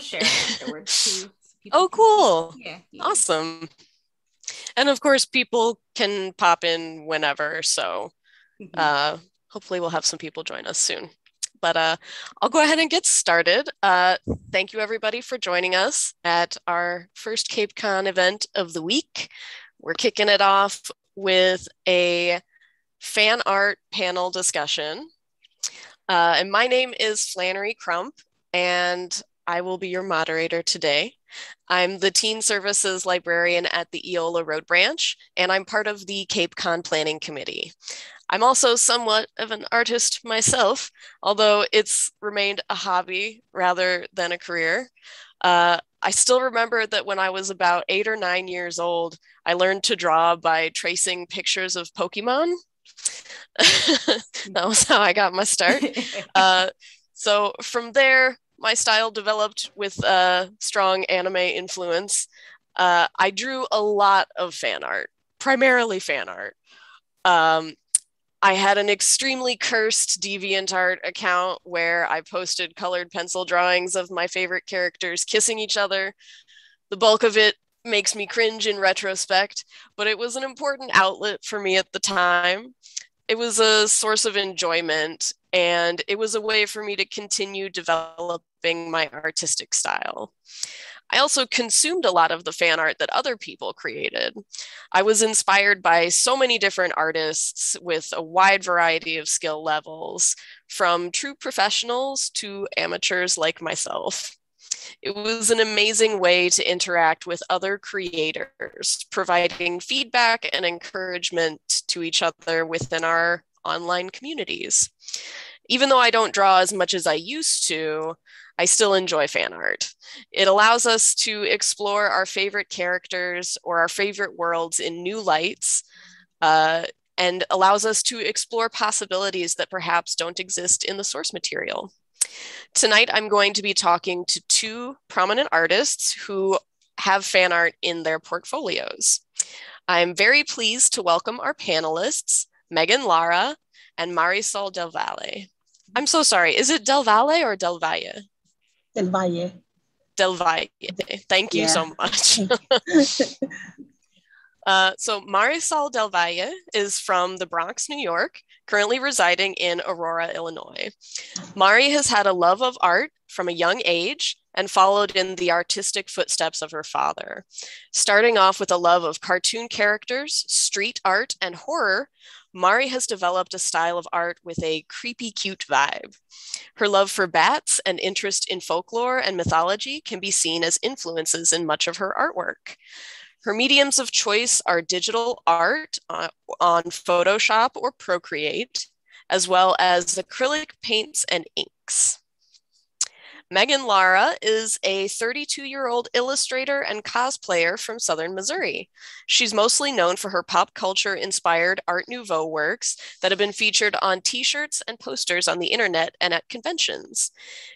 share it afterwards too. So Oh, cool. yeah. Awesome. And of course, people can pop in whenever. So Mhm. uh, hopefully we'll have some people join us soon. But I'll go ahead and get started. Thank you, everybody, for joining us at our first Cape Con event of the week. We're kicking it off with a fan art panel discussion. And my name is Flannery Crump, and I will be your moderator today. I'm the Teen Services Librarian at the Eola Road Branch, and I'm part of the Cape Con Planning Committee. I'm also somewhat of an artist myself, although it's remained a hobby rather than a career. I still remember that when I was about 8 or 9 years old, I learned to draw by tracing pictures of Pokemon. That was how I got my start. So from there, my style developed with a strong anime influence. I drew a lot of fan art, primarily fan art. Um, I had an extremely cursed DeviantArt account where I posted colored pencil drawings of my favorite characters kissing each other. The bulk of it makes me cringe in retrospect, but it was an important outlet for me at the time. It was a source of enjoyment, and it was a way for me to continue developing my artistic style. I also consumed a lot of the fan art that other people created. I was inspired by so many different artists with a wide variety of skill levels, from true professionals to amateurs like myself. It was an amazing way to interact with other creators, providing feedback and encouragement to each other within our online communities. Even though I don't draw as much as I used to, I still enjoy fan art. It allows us to explore our favorite characters or our favorite worlds in new lights, uh, and allows us to explore possibilities that perhaps don't exist in the source material. Tonight, I'm going to be talking to two prominent artists who have fan art in their portfolios. I'm very pleased to welcome our panelists, Megan Lara and Marisol Del Valle. I'm so sorry. Is it Del Valle or Del Valle? Del Valle. Del Valle. Thank you so much. So Marisol Del Valle is from the Bronx, New York, currently residing in Aurora, Illinois. Mari has had a love of art from a young age and followed in the artistic footsteps of her father. Starting off with a love of cartoon characters, street art, and horror, Mari has developed a style of art with a creepy cute vibe. Her love for bats and interest in folklore and mythology can be seen as influences in much of her artwork. Her mediums of choice are digital art on Photoshop or Procreate, as well as acrylic paints and inks. Megan Lara is a 32-year-old illustrator and cosplayer from Southern Missouri. She's mostly known for her pop culture-inspired Art Nouveau works that have been featured on t-shirts and posters on the internet and at conventions.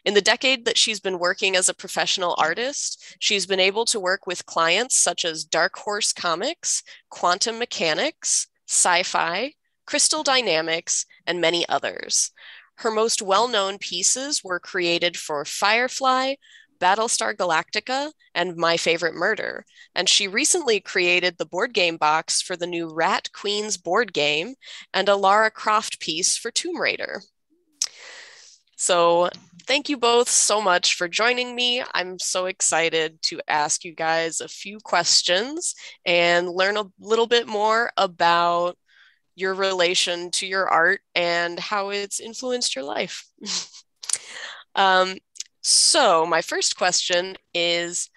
In the decade that she's been working as a professional artist, she's been able to work with clients such as Dark Horse Comics, Quantum Mechanics, Sci-Fi, Crystal Dynamics, and many others. Her most well-known pieces were created for Firefly, Battlestar Galactica, and My Favorite Murder. And she recently created the board game box for the new Rat Queens board game and a Lara Croft piece for Tomb Raider. So thank you both so much for joining me. I'm so excited to ask you guys a few questions and learn a little bit more about your relation to your art and how it's influenced your life. So my first question is,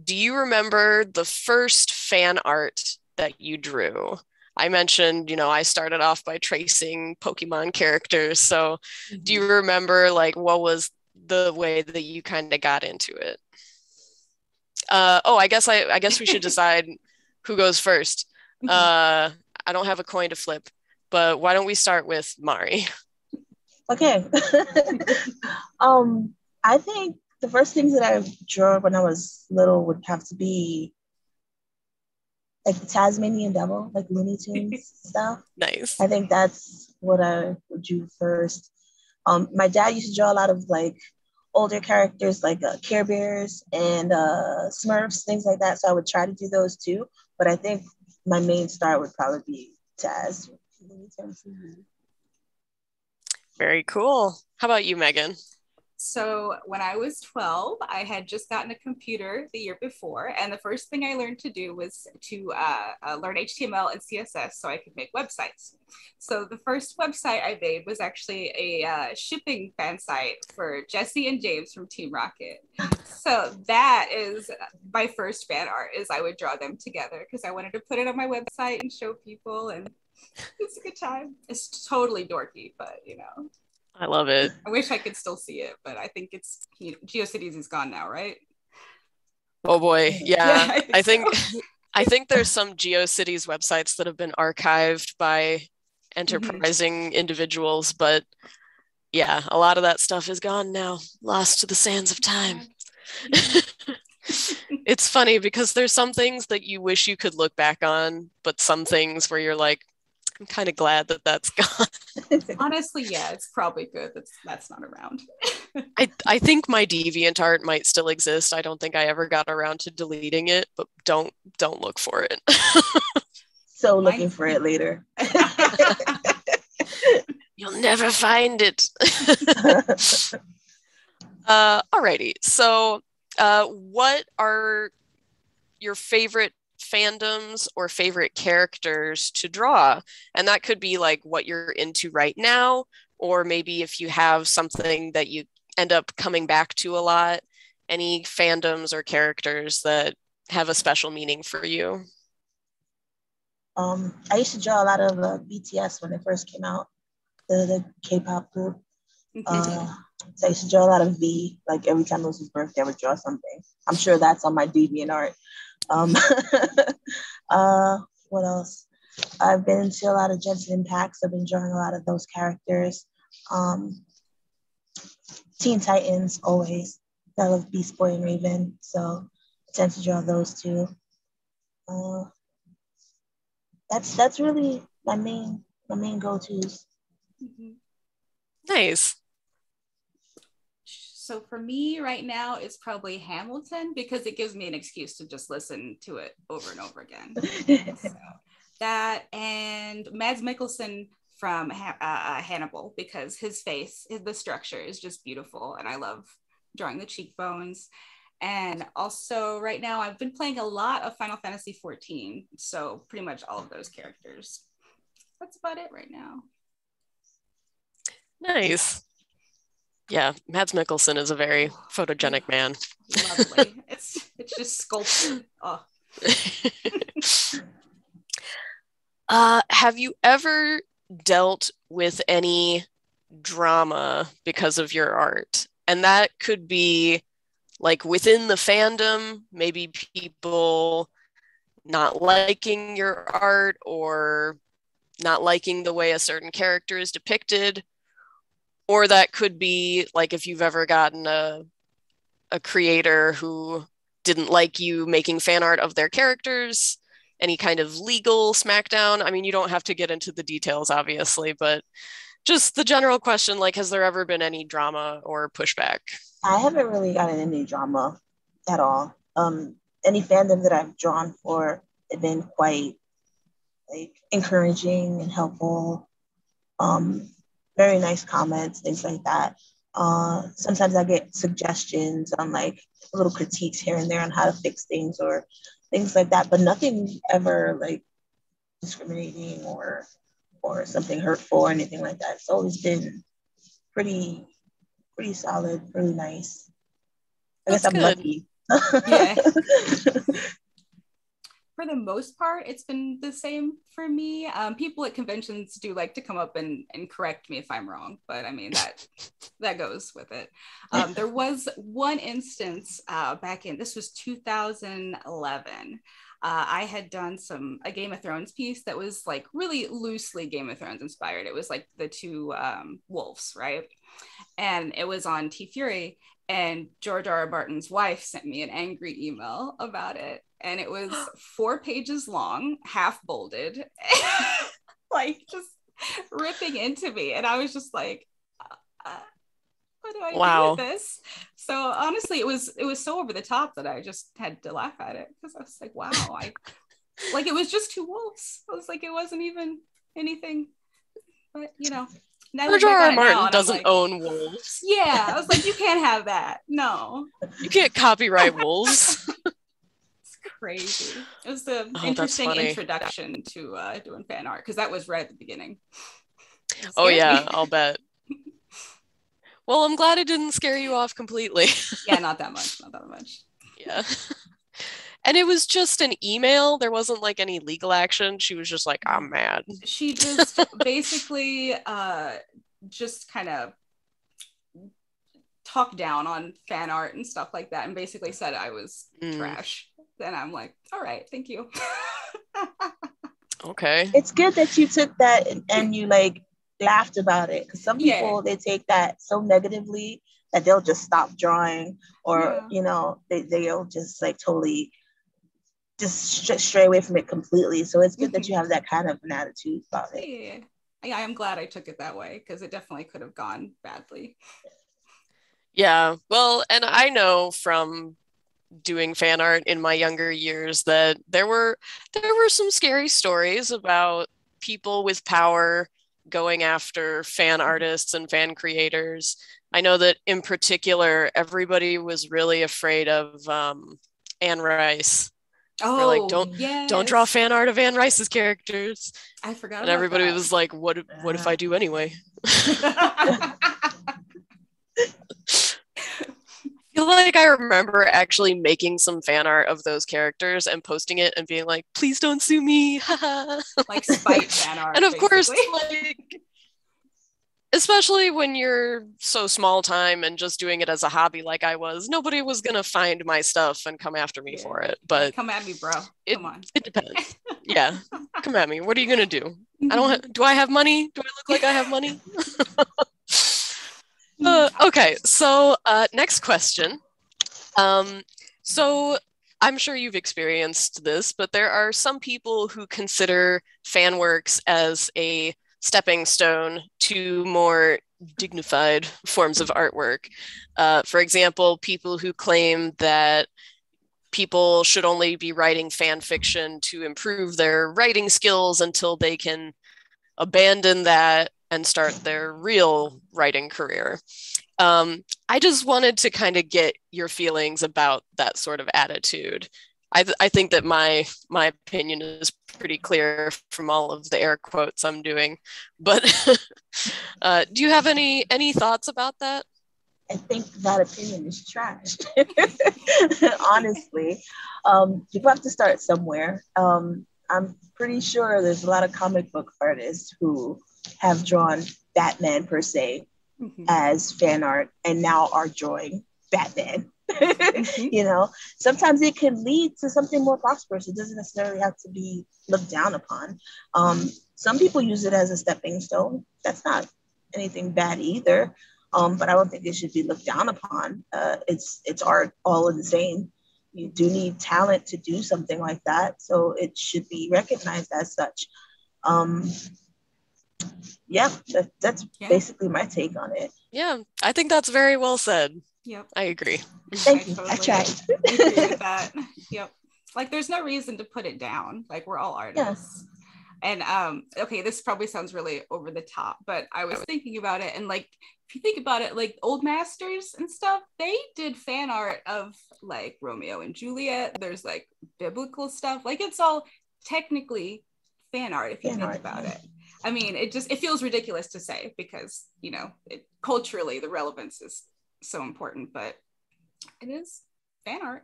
do you remember the first fan art that you drew? I mentioned, I started off by tracing Pokemon characters. So do you remember what was the way that you kind of got into it? I guess we should decide who goes first. I don't have a coin to flip, but why don't we start with Mari? Okay. I think the first things that I drew when I was little would have to be like the Tasmanian Devil, like Looney Tunes stuff. Nice. I think that's what I would do first. My dad used to draw a lot of like older characters like Care Bears and Smurfs, things like that. So I would try to do those too. But I think my main star would probably be Taz. Very cool. How about you, Megan? So when I was 12, I had just gotten a computer the year before, and the first thing I learned to do was to learn HTML and CSS so I could make websites. So the first website I made was actually a shipping fan site for Jesse and James from Team Rocket. So that is my first fan art, is I would draw them together because I wanted to put it on my website and show people, and it's a good time. It's totally dorky, but you know. I love it. I wish I could still see it, but I think it's, you know, GeoCities is gone now, right? Oh boy, yeah. I think so. I think there's some GeoCities websites that have been archived by enterprising individuals, but yeah, a lot of that stuff is gone now, lost to the sands of time. It's funny because there's some things that you wish you could look back on, but some things where you're like, I'm kind of glad that that's gone. Honestly, yeah, it's probably good that's not around. I think my DeviantArt might still exist. I don't think I ever got around to deleting it, but don't look for it. So looking for it later. You'll never find it. Alrighty. So what are your favorite fandoms or favorite characters to draw? And that could be like what you're into right now, or maybe if you have something that you end up coming back to a lot, any fandoms or characters that have a special meaning for you. I used to draw a lot of BTS when it first came out, the K-pop group. So I used to draw a lot of V. Like every time it was his birthday, I would draw something. I'm sure that's on my DeviantArt. What else? I've been into a lot of Jensen Impacts. I've been drawing a lot of those characters. Teen Titans, always. I love Beast Boy and Raven, so I tend to draw those too. That's really my main go-tos. Nice. So for me right now, it's probably Hamilton because it gives me an excuse to just listen to it over and over again. So that and Mads Mikkelsen from Hannibal, because his face, the structure is just beautiful, and I love drawing the cheekbones. And also right now I've been playing a lot of Final Fantasy 14, so pretty much all of those characters. That's about it right now. Nice. Yeah, Mads Mikkelsen is a very photogenic man. Lovely. It's just sculpted. Oh. Have you ever dealt with any drama because of your art? And that could be like within the fandom, maybe people not liking your art or not liking the way a certain character is depicted. Or that could be like if you've ever gotten a creator who didn't like you making fan art of their characters, any kind of legal smackdown. I mean, you don't have to get into the details, obviously, but just the general question, like, has there ever been any drama or pushback? I haven't really gotten any drama at all. Any fandom that I've drawn for have been quite like encouraging and helpful. Very nice comments, things like that. Sometimes I get suggestions on like little critiques here and there on how to fix things or things like that, but nothing ever like discriminating or something hurtful or anything like that. It's always been pretty solid, really nice. I guess I'm lucky. Yeah. For the most part, it's been the same for me. People at conventions do like to come up and correct me if I'm wrong, but I mean, that goes with it. There was one instance back in, this was 2011. I had done a Game of Thrones piece that was like really loosely Game of Thrones inspired. It was like the two wolves, right? And it was on T-Fury, and George R. R. Martin's wife sent me an angry email about it. And it was 4 pages long, half bolded, like just ripping into me. And I was just like, what do I do Wow. with this? So honestly, it was so over the top that I just had to laugh at it because I was like, wow, it was just two wolves. I was like, it wasn't even anything, but and I look George back R. on R. it now Martin and I'm doesn't like, own wolves. yeah, I was like, you can't have that. No. You can't copyright wolves. It's crazy. It was the Oh, that's interesting funny. introduction to doing fan art because that was right at the beginning. Oh yeah, Me. I'll bet. Well, I'm glad it didn't scare you off completely. Yeah, not that much. Not that much. Yeah. And it was just an email. There wasn't like any legal action. She was just like, I'm mad. She just basically just kind of talked down on fan art and stuff like that and basically said I was trash. Then I'm like, all right, thank you. Okay. It's good that you took that and you like laughed about it, because some people they take that so negatively that they'll just stop drawing, or they'll just like totally just stray away from it completely. So it's good that you have that kind of an attitude about it. Yeah, I'm glad I took it that way because it definitely could have gone badly. Yeah, well, and I know from doing fan art in my younger years that there were some scary stories about people with power going after fan artists and fan creators. I know that in particular, everybody was really afraid of Anne Rice. Oh, they're like, don't draw fan art of Anne Rice's characters. I forgot. And everybody was like, what if I do anyway? I feel like I remember actually making some fan art of those characters and posting it and being like, please don't sue me. Like spite fan art. And of course, like, especially when you're so small time and just doing it as a hobby like I was, nobody was going to find my stuff and come after me for it. But like, come at me, bro. Come on. It depends. Yeah. Come at me. What are you going to do? Do I have money? Do I look like I have money? Okay, so next question. So I'm sure you've experienced this, but there are some people who consider fan works as a stepping stone to more dignified forms of artwork. For example, people who claim that people should only be writing fan fiction to improve their writing skills until they can abandon that and start their real writing career. I just wanted to kind of get your feelings about that sort of attitude. I think that my opinion is pretty clear from all of the air quotes I'm doing, but do you have any thoughts about that? I think that opinion is trash. Honestly, people have to start somewhere. I'm pretty sure there's a lot of comic book artists who have drawn Batman per se as fan art and now are drawing Batman. Sometimes it can lead to something more prosperous. It doesn't necessarily have to be looked down upon. Some people use it as a stepping stone. That's not anything bad either. But I don't think it should be looked down upon. It's art all in the same. You do need talent to do something like that, so it should be recognized as such. That's basically my take on it. Yeah, I think that's very well said. Yep. I agree. Thank you. I tried. agree with that. Yep. Like there's no reason to put it down. Like we're all artists. And okay, this probably sounds really over the top, but I was thinking about it, and like if you think about it, like old masters and stuff, they did fan art of like Romeo and Juliet. There's like biblical stuff. Like it's all technically fan art if you think about it. I mean, it feels ridiculous to say because, culturally the relevance is so important, but it is fan art.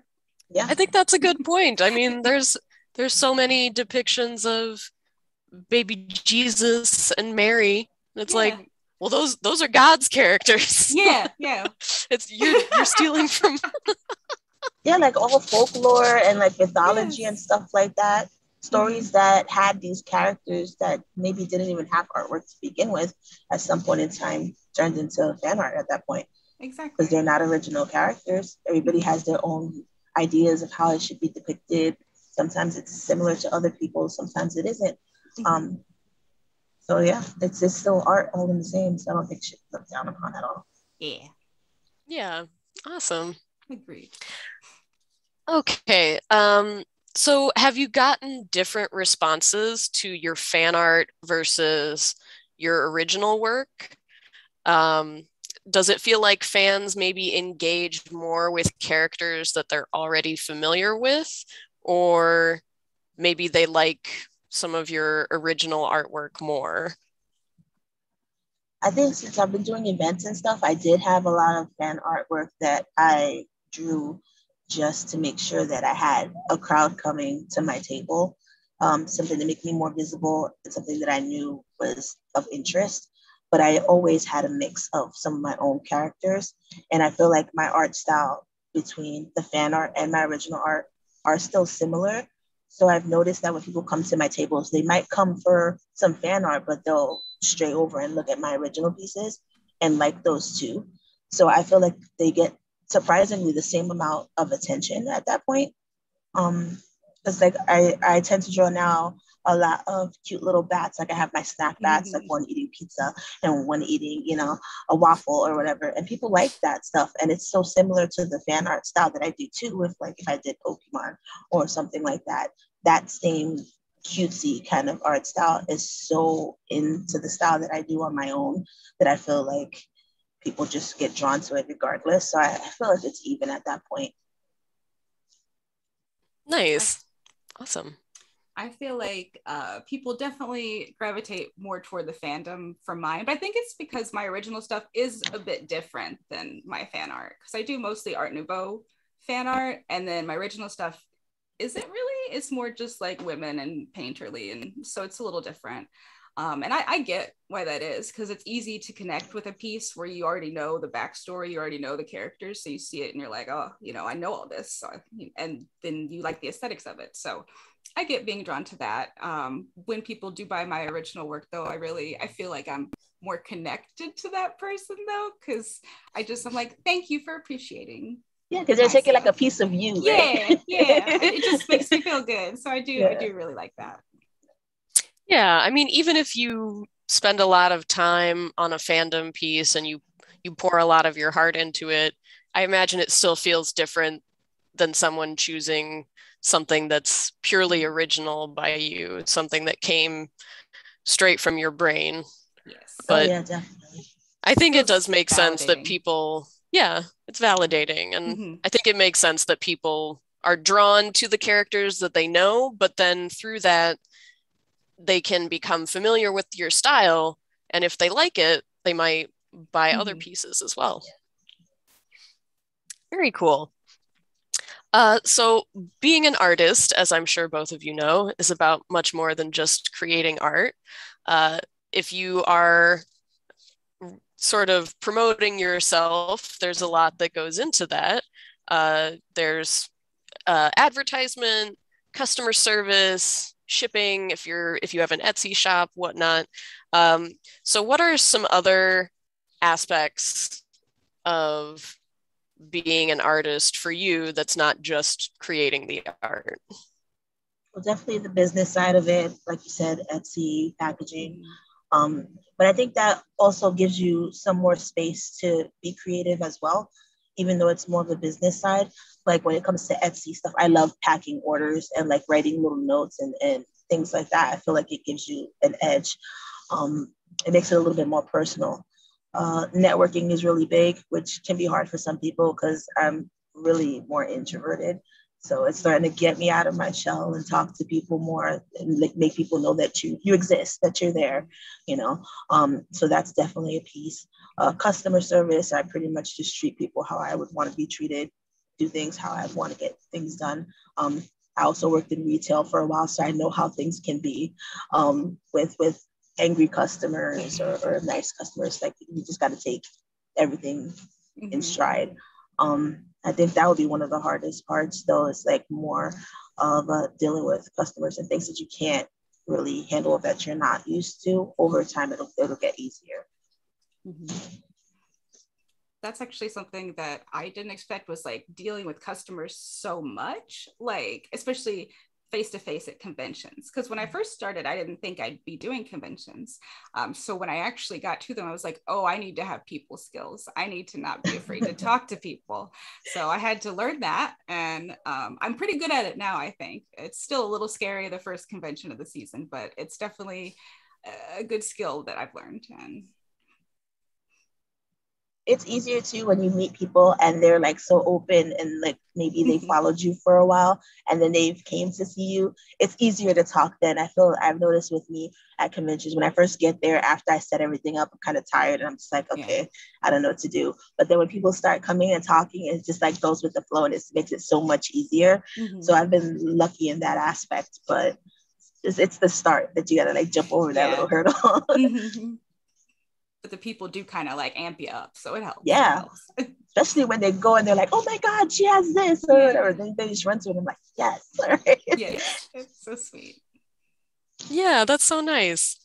Yeah. I think that's a good point. I mean, there's so many depictions of baby Jesus and Mary. It's like, well, those are God's characters. Yeah. It's you're stealing from like all folklore and like mythology and stuff like that. Stories that had these characters that maybe didn't even have artwork to begin with at some point in time turned into fan art at that point. Exactly. Because they're not original characters. Everybody has their own ideas of how it should be depicted. Sometimes it's similar to other people, sometimes it isn't. So yeah, it's still art all in the same. So I don't think it should be looked down upon at all. Yeah. Yeah, awesome. Agreed. Okay. So have you gotten different responses to your fan art versus your original work? Um, does it feel like fans maybe engage more with characters that they're already familiar with, or maybe they like some of your original artwork more? I think since I've been doing events and stuff, I did have a lot of fan artwork that I drew just to make sure that I had a crowd coming to my table, something to make me more visible and something that I knew was of interest. But I always had a mix of some of my own characters. And I feel like my art style between the fan art and my original art are still similar. So I've noticed that when people come to my tables, they might come for some fan art, but they'll stray over and look at my original pieces and like those too. So I feel like they get surprisingly the same amount of attention at that point. Because like I tend to draw now a lot of cute little bats. Like I have my snack bats, like one eating pizza and one eating, a waffle or whatever. And people like that stuff. And it's so similar to the fan art style that I do too, with like if I did Pokemon or something like that. That same cutesy kind of art style is so into the style that I do on my own that I feel like people just get drawn to it regardless. So I feel like it's even at that point. Nice. Awesome. I feel like people definitely gravitate more toward the fandom for mine, but I think it's because my original stuff is a bit different than my fan art, because I do mostly Art Nouveau fan art, and then my original stuff isn't really, it's more just like women and painterly, and so it's a little different. And I get why that is, because it's easy to connect with a piece where you already know the backstory, you already know the characters, so you see it and you're like, oh, I know all this, so and then you like the aesthetics of it. So I get being drawn to that. When people do buy my original work, though, I feel like I'm more connected to that person, though, because I'm like, thank you for appreciating. Yeah, because they're taking like a piece of you, right? Yeah. It just makes me feel good. So I do really like that. Yeah, I mean, even if you spend a lot of time on a fandom piece and you pour a lot of your heart into it, I imagine it still feels different than someone choosing something that's purely original by you, something that came straight from your brain. Yes. But yeah, definitely. I think it does Feels make sense that people, it's validating. And I think it makes sense that people are drawn to the characters that they know, but then through that, they can become familiar with your style. And if they like it, they might buy other pieces as well. Very cool. So being an artist, as I'm sure both of you know, is about much more than just creating art. If you are sort of promoting yourself, there's a lot that goes into that. There's advertisement, customer service, shipping, if you have an Etsy shop, whatnot. So what are some other aspects of being an artist for you that's not just creating the art? Well, definitely the business side of it, like you said, Etsy, packaging. But I think that also gives you some more space to be creative as well, even though it's more of the business side. Like when it comes to Etsy stuff, I love packing orders and like writing little notes and things like that. I feel like it gives you an edge. It makes it a little bit more personal. Networking is really big, which can be hard for some people because I'm really more introverted. So it's starting to get me out of my shell and talk to people more and like make people know that you exist, that you're there, So that's definitely a piece. Customer service, I pretty much just treat people how I would want to be treated, do things how I want to get things done. I also worked in retail for a while, so I know how things can be with angry customers or nice customers. Like you just got to take everything in stride. I think that would be one of the hardest parts, though. It's like more of dealing with customers and things that you can't really handle that you're not used to. Over time, it'll get easier. That's actually something that I didn't expect, was like dealing with customers so much, like especially face-to-face at conventions, because when I first started, I didn't think I'd be doing conventions. So when I actually got to them, I was like, oh, I need to have people skills. I need to not be afraid to talk to people. So I had to learn that, and I'm pretty good at it now. I think it's still a little scary the first convention of the season, but it's definitely a good skill that I've learned. And it's easier too when you meet people and they're like so open, and like maybe they followed you for a while and then they came to see you. It's easier to talk then. I feel I've noticed with me at conventions, when I first get there, after I set everything up, I'm kind of tired and I'm just like, okay, I don't know what to do. But then when people start coming and talking, it just like goes with the flow, and it makes it so much easier. So I've been lucky in that aspect, but it's the start that you gotta like jump over that little hurdle. But the people do kind of like amp you up, so it helps. Yeah, it helps. Especially when they go and they're like, oh my God, she has this or whatever. Then they just run to it and I'm like, yes. Yeah, it's so sweet. Yeah, that's so nice.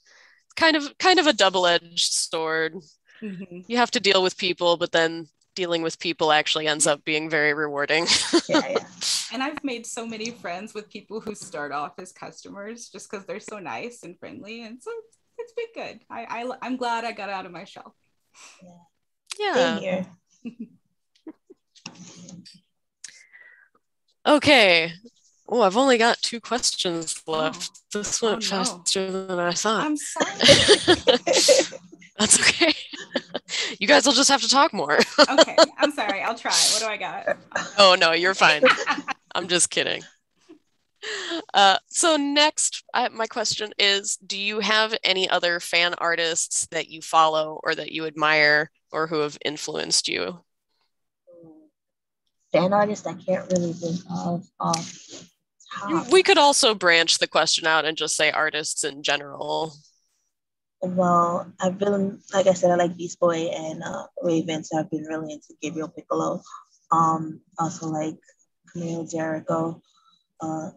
Kind of a double-edged sword. You have to deal with people, but then dealing with people actually ends up being very rewarding. Yeah. And I've made so many friends with people who start off as customers just because they're so nice and friendly, and so it's been good. I'm glad I got out of my shell. Yeah. Same here. Okay. Oh, I've only got 2 questions left. This went faster than I thought. I'm sorry. That's okay. You guys will just have to talk more. Okay, I'm sorry. I'll try. What do I got? Oh, no, you're fine. I'm just kidding. So next, my question is, do you have any other fan artists that you follow or that you admire or who have influenced you? Fan artists I can't really think of off top. We could also branch the question out and just say artists in general. Well, I've been, like I said, I like Beast Boy and Raven, so I've been really into Gabriel Piccolo. Also like Camille Jericho,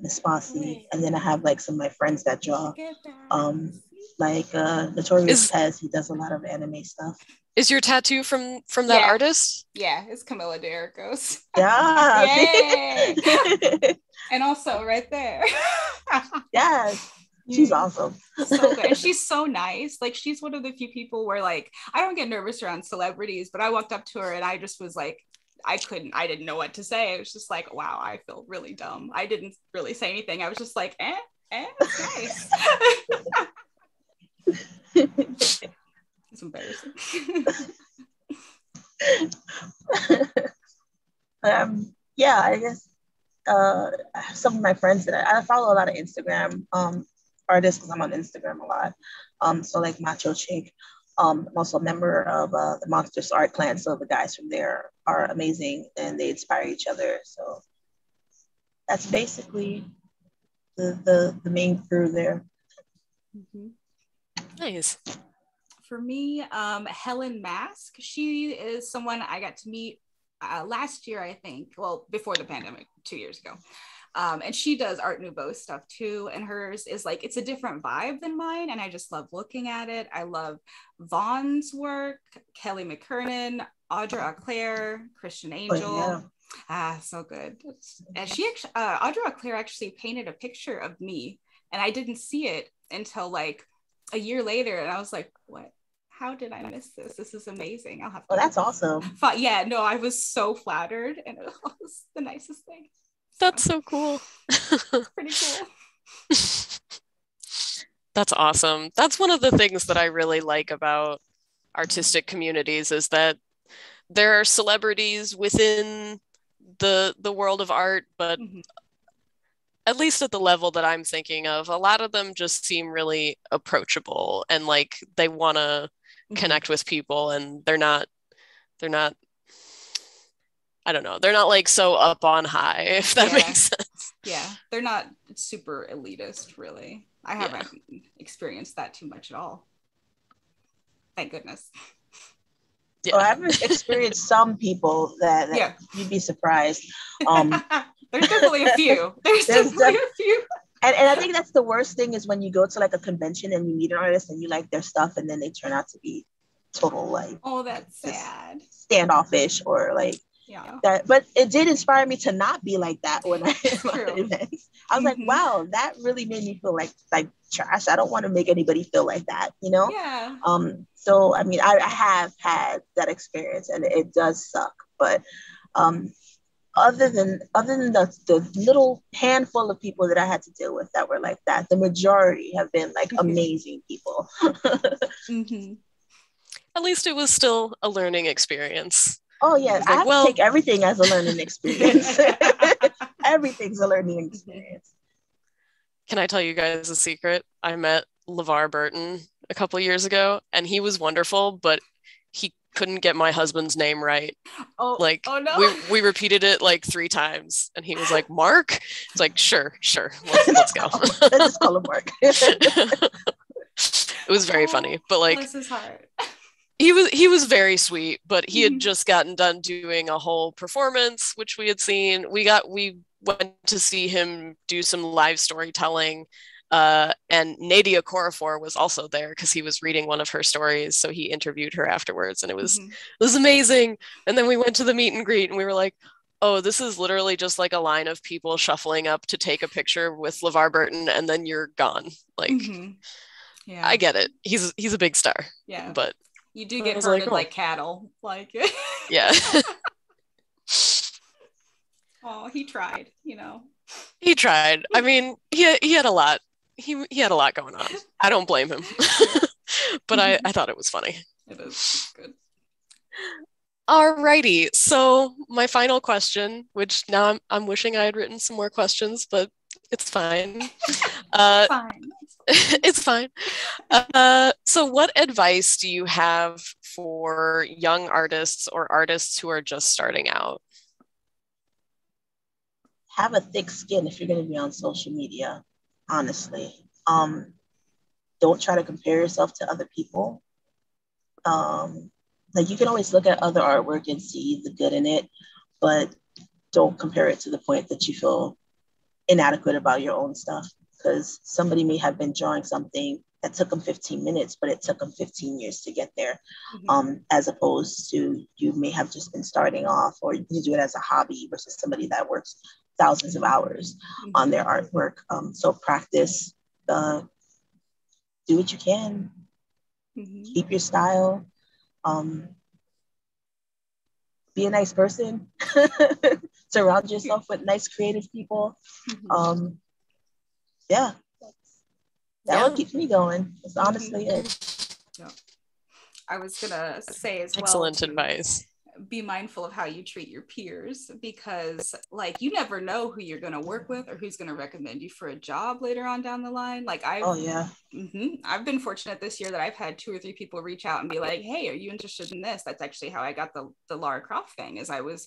Miss Fossey, and then I have like some of my friends that draw. Like Notorious Pez, he does a lot of anime stuff. Is your tattoo from that artist? Yeah, it's Camilla Jericho's. Yeah. Yay! And also right there. Yes. She's awesome. So good. And she's so nice. Like, she's one of the few people where like I don't get nervous around celebrities, but I walked up to her and I just was like, I didn't know what to say. It was just like, wow, I feel really dumb. I didn't really say anything. I was just like, it's nice. It's embarrassing. Yeah, I guess some of my friends that I follow a lot of Instagram artists because I'm on Instagram a lot. So like Macho Chick. I'm also a member of the Monsters Art Clan, so the guys from there are amazing and they inspire each other. So that's basically the main crew there. Nice. For me, Helen Mask. She is someone I got to meet last year, I think. Well, before the pandemic, 2 years ago. And she does Art Nouveau stuff too. And hers is like, it's a different vibe than mine. And I just love looking at it. I love Vaughn's work, Kelly McKernan, Audra Auclair, Christian Angel. So good. And she actually, Audra Auclair actually painted a picture of me. And I didn't see it until like a year later. And I was like, what? How did I miss this? This is amazing. I'll have to. Oh, that's awesome. Yeah, no, I was so flattered. And it was the nicest thing. That's so cool. Pretty cool. That's awesome. That's one of the things that I really like about artistic communities is that there are celebrities within the world of art, but at least at the level that I'm thinking of, a lot of them just seem really approachable and like they want to connect with people, and they're not I don't know. They're not like so up on high, if that makes sense. Yeah, they're not super elitist, really. I haven't experienced that too much at all. Thank goodness. Yeah. Well, I've experienced some people that you'd be surprised. There's definitely a few. There's definitely a few. And I think that's the worst thing is when you go to like a convention and you meet an artist and you like their stuff and then they turn out to be total like, oh, that's sad, standoffish or like Yeah. But it did inspire me to not be like that when I It's my true. events. I was like, wow, that really made me feel like trash. I don't want to make anybody feel like that, you know? Yeah. So I mean, I have had that experience, and it does suck. But other than the little handful of people that I had to deal with that were like that, the majority have been like amazing people. At least it was still a learning experience. Oh yeah, I have to take everything as a learning experience. Everything's a learning experience. Can I tell you guys a secret? I met LeVar Burton a couple years ago, and he was wonderful, but he couldn't get my husband's name right. Oh, like oh no. we repeated it like 3 times, and he was like, Mark? It's like, sure, let's go. Let's just call him Mark. It was very funny, but like, bless his heart. He was very sweet, but he had just gotten done doing a whole performance, which we had seen. We went to see him do some live storytelling, and Nadia Corafor was also there because he was reading one of her stories, so he interviewed her afterwards, and it was amazing. And then we went to the meet and greet, and we were like, oh, this is literally just like a line of people shuffling up to take a picture with LeVar Burton, and then you're gone. Like, yeah, I get it. He's a big star. Yeah, but you do get herded like cattle. Like, yeah. Oh, he tried, you know. He tried. I mean, he had a lot. He had a lot going on. I don't blame him. But I thought it was funny. It is good. Alrighty. So my final question, which now I'm wishing I had written some more questions, but it's fine. It's fine. So what advice do you have for young artists or artists who are just starting out? Have a thick skin if you're going to be on social media, honestly. Don't try to compare yourself to other people. Like, you can always look at other artwork and see the good in it, but don't compare it to the point that you feel inadequate about your own stuff, because somebody may have been drawing something that took them 15 minutes, but it took them 15 years to get there. As opposed to, you may have just been starting off, or you do it as a hobby versus somebody that works thousands of hours on their artwork. So practice, do what you can, keep your style, be a nice person, surround yourself with nice creative people. That what keeps me going. It's honestly it. Yeah. I was gonna say as well. Excellent advice. Be mindful of how you treat your peers, because like, you never know who you're going to work with or who's going to recommend you for a job later on down the line. Like, I've been fortunate this year that I've had 2 or 3 people reach out and be like, hey, are you interested in this? That's actually how I got the Lara Croft thing, is I was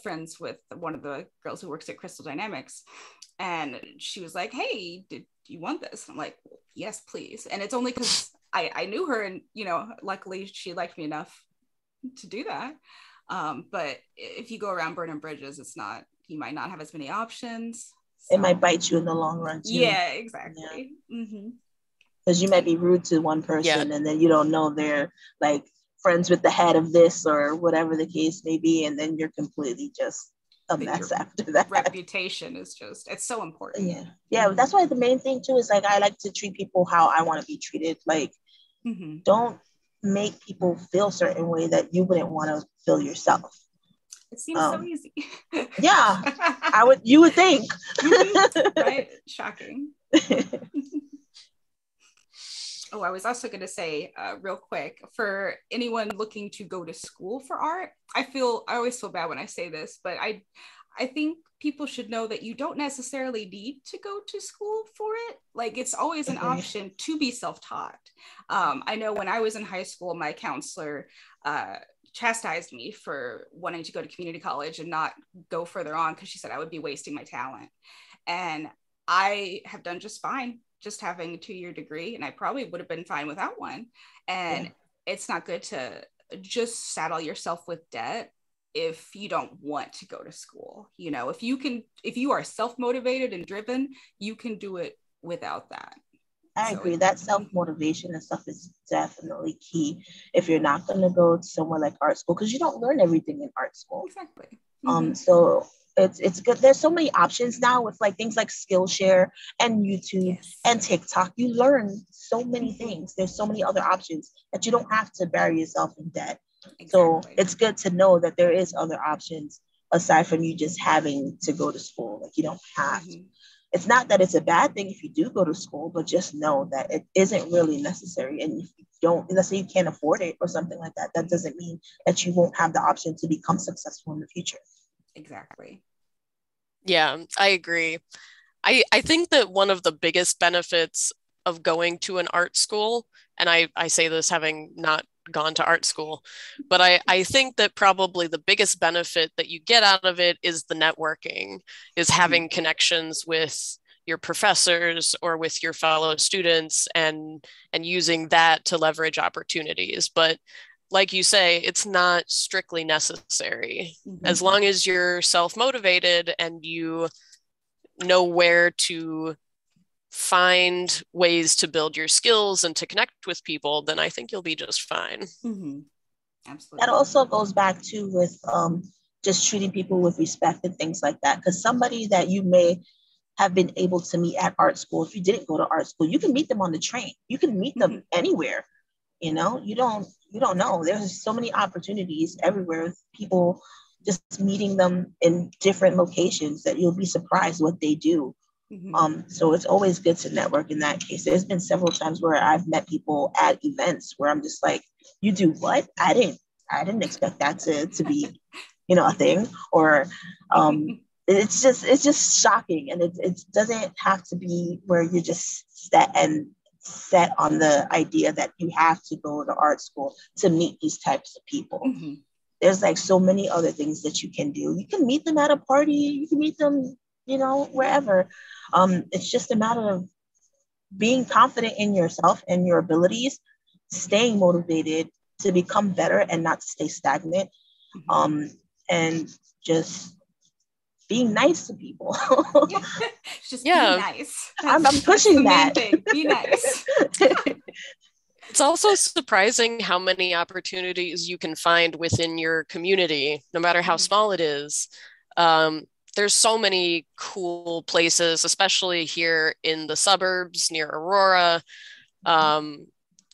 friends with one of the girls who works at Crystal Dynamics, and she was like, hey, do you want this? I'm like, yes, please. And it's only because I knew her, and, you know, luckily she liked me enough to do that. But if you go around burning bridges, you might not have as many options. So. It might bite you in the long run too. Yeah, exactly. Because you might be rude to one person, and then you don't know they're like friends with the head of this or whatever the case may be, and then you're completely just a mess after that. Reputation is it's so important. Yeah. That's why the main thing too is, like, I like to treat people how I want to be treated. Like, don't make people feel a certain way that you wouldn't want to feel yourself. It seems so easy. You would think. Right? Shocking. Oh, I was also going to say real quick, for anyone looking to go to school for art, I always feel bad when I say this, but I think people should know that you don't necessarily need to go to school for it. Like, it's always an option to be self-taught. I know when I was in high school, my counselor chastised me for wanting to go to community college and not go further on, because she said I would be wasting my talent. And I have done just fine just having a 2-year degree, and I probably would have been fine without one. And it's not good to just saddle yourself with debt if you don't want to go to school. You know, if you are self-motivated and driven, you can do it without that. I agree. That self-motivation and stuff is definitely key if you're not going to go somewhere like art school, because you don't learn everything in art school. Exactly. So it's good. There's so many options now with like things like Skillshare and YouTube and TikTok. You learn so many things. There's so many other options that you don't have to bury yourself in debt. Exactly. So it's good to know that there is other options aside from you just having to go to school. Like you don't have to. It's not that it's a bad thing if you do go to school, but just know that it isn't really necessary. And if you don't, let's say you can't afford it or something like that, that doesn't mean that you won't have the option to become successful in the future. Exactly. Yeah, I agree. I think that one of the biggest benefits of going to an art school, and I say this having not gone to art school, but I think that probably the biggest benefit that you get out of it is the networking, is having connections with your professors or with your fellow students and using that to leverage opportunities. But like you say, it's not strictly necessary. As long as you're self-motivated and you know where to find ways to build your skills and to connect with people, then I think you'll be just fine. Absolutely. That also goes back to with just treating people with respect and things like that. Because somebody that you may have been able to meet at art school, if you didn't go to art school, you can meet them on the train. You can meet them anywhere. You know, you don't know. There's so many opportunities everywhere with people, just meeting them in different locations that you'll be surprised what they do. So it's always good to network in that case. There's been several times where I've met people at events where I'm just like, you do what? I didn't expect that to be, a thing. Or it's just shocking. And it doesn't have to be where you're just set on the idea that you have to go to art school to meet these types of people. There's like so many other things that you can do. You can meet them at a party. You can meet them, wherever. It's just a matter of being confident in yourself and your abilities, staying motivated to become better and not to stay stagnant, and just being nice to people. Just be nice. I'm pushing that. Be nice. It's also surprising how many opportunities you can find within your community, no matter how small it is. There's so many cool places, especially here in the suburbs near Aurora.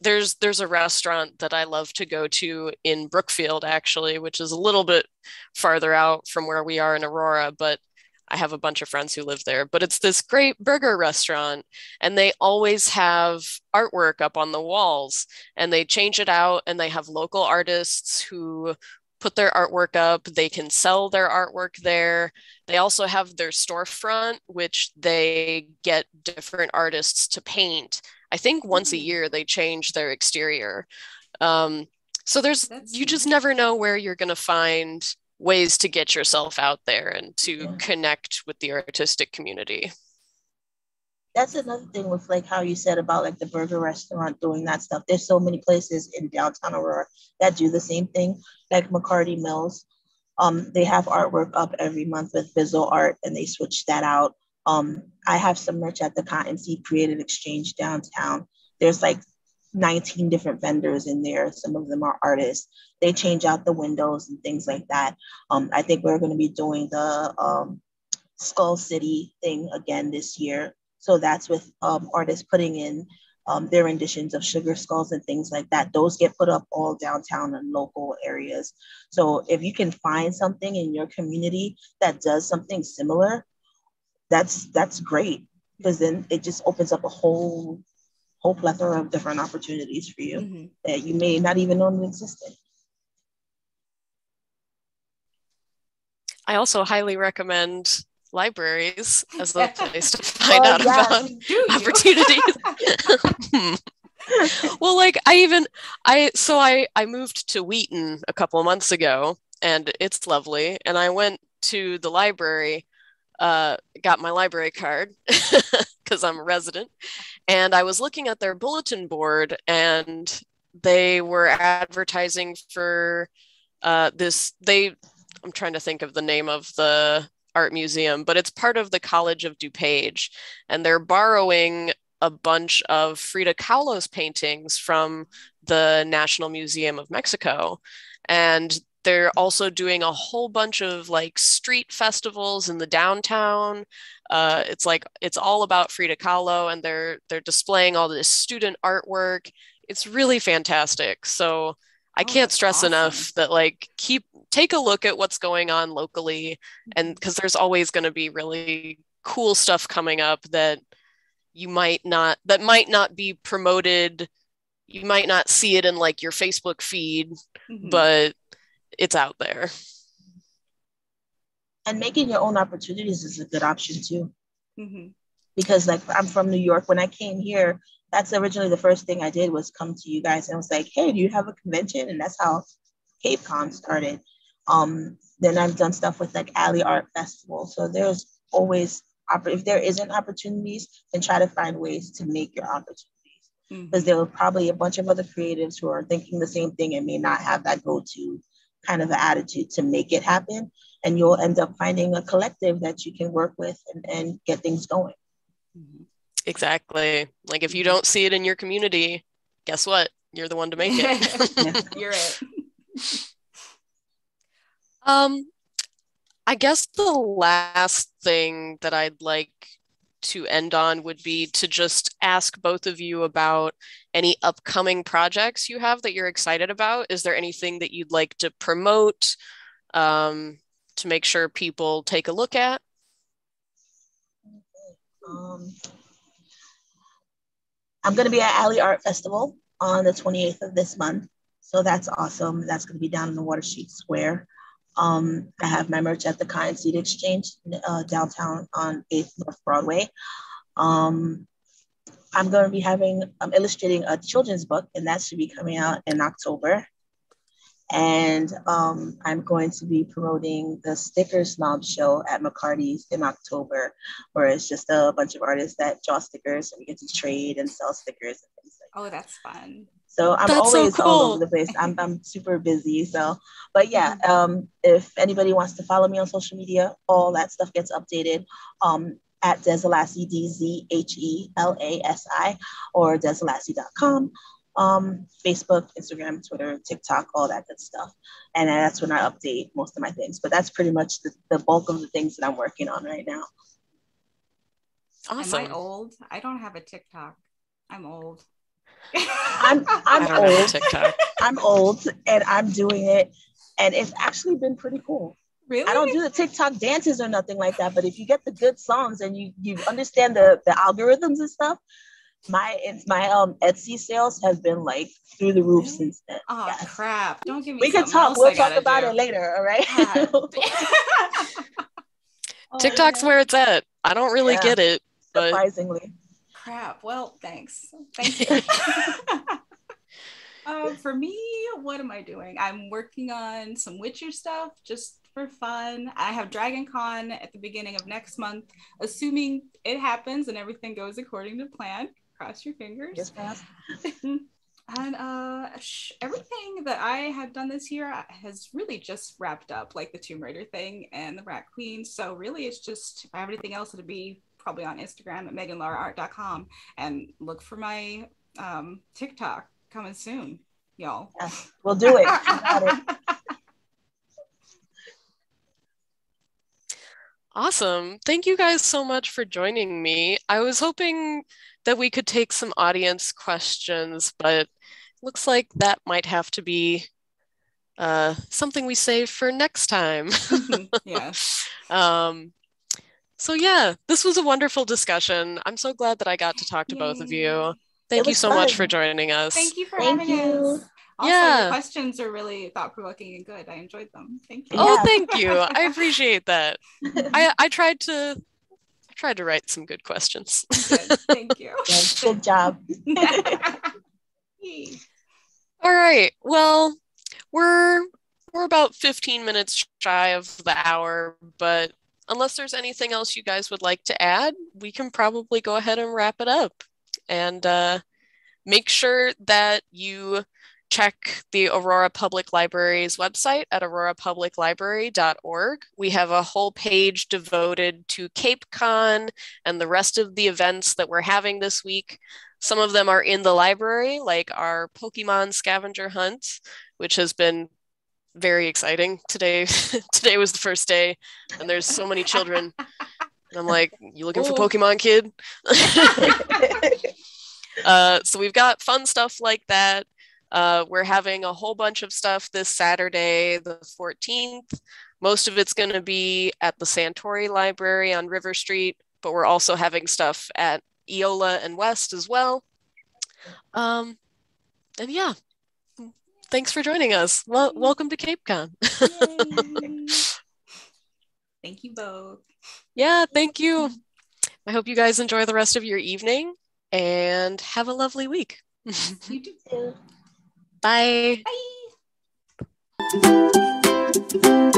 There's a restaurant that I love to go to in Brookfield, actually, which is a little bit farther out from where we are in Aurora, but I have a bunch of friends who live there. But it's this great burger restaurant, and they always have artwork up on the walls, and they change it out, and they have local artists who put their artwork up. They can sell their artwork there. They also have their storefront, which they get different artists to paint. I think once a year they change their exterior. So you just never know where you're going to find ways to get yourself out there and to connect with the artistic community. That's another thing with like how you said about like the burger restaurant doing that stuff. There's so many places in downtown Aurora that do the same thing, like McCarty Mills. They have artwork up every month with Visual Art, and they switch that out. I have some merch at the Cotton Seed Creative Exchange downtown. There's like 19 different vendors in there. Some of them are artists. They change out the windows and things like that. I think we're going to be doing the Skull City thing again this year. So that's with artists putting in their renditions of sugar skulls and things like that. Those get put up all downtown and local areas. So if you can find something in your community that does something similar, that's great, because then it just opens up a whole plethora of different opportunities for you that you may not even know existed. I also highly recommend libraries as a place to find out about opportunities. Well, like I moved to Wheaton a couple of months ago, and it's lovely. And I went to the library, got my library card because I'm a resident, and I was looking at their bulletin board, and they were advertising for I'm trying to think of the name of the art museum, but it's part of the College of DuPage, and they're borrowing a bunch of Frida Kahlo's paintings from the National Museum of Mexico. And they're also doing a whole bunch of like street festivals in the downtown. It's all about Frida Kahlo, and they're displaying all this student artwork. It's really fantastic. So I can't stress enough that like take a look at what's going on locally, and because there's always going to be really cool stuff coming up that might not be promoted. You might not see it in like your Facebook feed, but it's out there. And making your own opportunities is a good option too. Because like I'm from New York. When I came here, that's originally the first thing I did was come to you guys and was like, hey, do you have a convention? And that's how CaveCon started. Then I've done stuff with like Alley Art Festival. So there's always, if there isn't opportunities, then try to find ways to make your opportunities. Because there were probably a bunch of other creatives who are thinking the same thing and may not have that go-to kind of attitude to make it happen. And you'll end up finding a collective that you can work with and get things going. Exactly. Like if you don't see it in your community, guess what? You're the one to make it. You're it. I guess the last thing that I'd like to end on would be to just ask both of you about any upcoming projects you have that you're excited about. Is there anything that you'd like to promote to make sure people take a look at? I'm going to be at Alley Art Festival on the 28th of this month. So that's awesome. That's going to be down in the Water Street Square. I have my merch at the Cotton Seed Exchange downtown on 8th North Broadway. I'm going to be illustrating a children's book, and that should be coming out in October. And I'm going to be promoting the Sticker Snob show at McCarty's in October, where it's just a bunch of artists that draw stickers and we get to trade and sell stickers and things like that. Oh, that's fun. So I'm always all over the place. I'm super busy. So, but yeah, if anybody wants to follow me on social media, all that stuff gets updated at Desalasi, DZHELASI, or desalasi.com. Facebook, Instagram, Twitter, TikTok, all that good stuff. And that's when I update most of my things. But that's pretty much the bulk of the things that I'm working on right now. Awesome. Am I old? I don't have a TikTok. I'm old. I'm old. I'm old and I'm doing it. And it's actually been pretty cool. Really? I don't do the TikTok dances or nothing like that. But if you get the good songs and you understand the algorithms and stuff, my Etsy sales have been like through the roof since then. Oh, yes. Crap. Don't give me We can talk. We'll talk about it later. All right. TikTok's where it's at. I don't really get it. But... Surprisingly. Crap. Well, thanks. Thank you. For me, what am I doing? I'm working on some Witcher stuff just for fun. I have Dragon Con at the beginning of next month, assuming it happens and everything goes according to plan. Cross your fingers. Yes, ma'am. And everything that I have done this year has really just wrapped up, like the Tomb Raider thing and the Rat Queen. So really, it's just, if I have anything else, it'll be probably on Instagram at meganlaraart.com, and look for my TikTok coming soon, y'all. Yes, we'll do it. Got it. Awesome. Thank you guys so much for joining me. I was hoping that we could take some audience questions, but looks like that might have to be something we save for next time. Yes. So yeah, this was a wonderful discussion. I'm so glad that I got to talk to both of you. Thank you so much for joining us. Thank you for having us. Also, your questions are really thought-provoking and good. I enjoyed them. Thank you. Oh, thank you. I appreciate that. I tried to write some good questions. Good. Thank you. Good job. All right. Well, we're about 15 minutes shy of the hour, but unless there's anything else you guys would like to add, we can probably go ahead and wrap it up. And make sure that you check the Aurora Public Library's website at aurorapubliclibrary.org. We have a whole page devoted to CapeCon and the rest of the events that we're having this week. Some of them are in the library, like our Pokemon scavenger hunt, which has been very exciting. Today was the first day, and there's so many children. And I'm like, you looking for Pokemon, kid? So we've got fun stuff like that. We're having a whole bunch of stuff this Saturday, the 14th. Most of it's going to be at the Santori Library on River Street, but we're also having stuff at Eola and West as well. And yeah, thanks for joining us. Well, welcome to CapeCon. Thank you both. Yeah, thank you. I hope you guys enjoy the rest of your evening and have a lovely week. You too. Bye. Bye.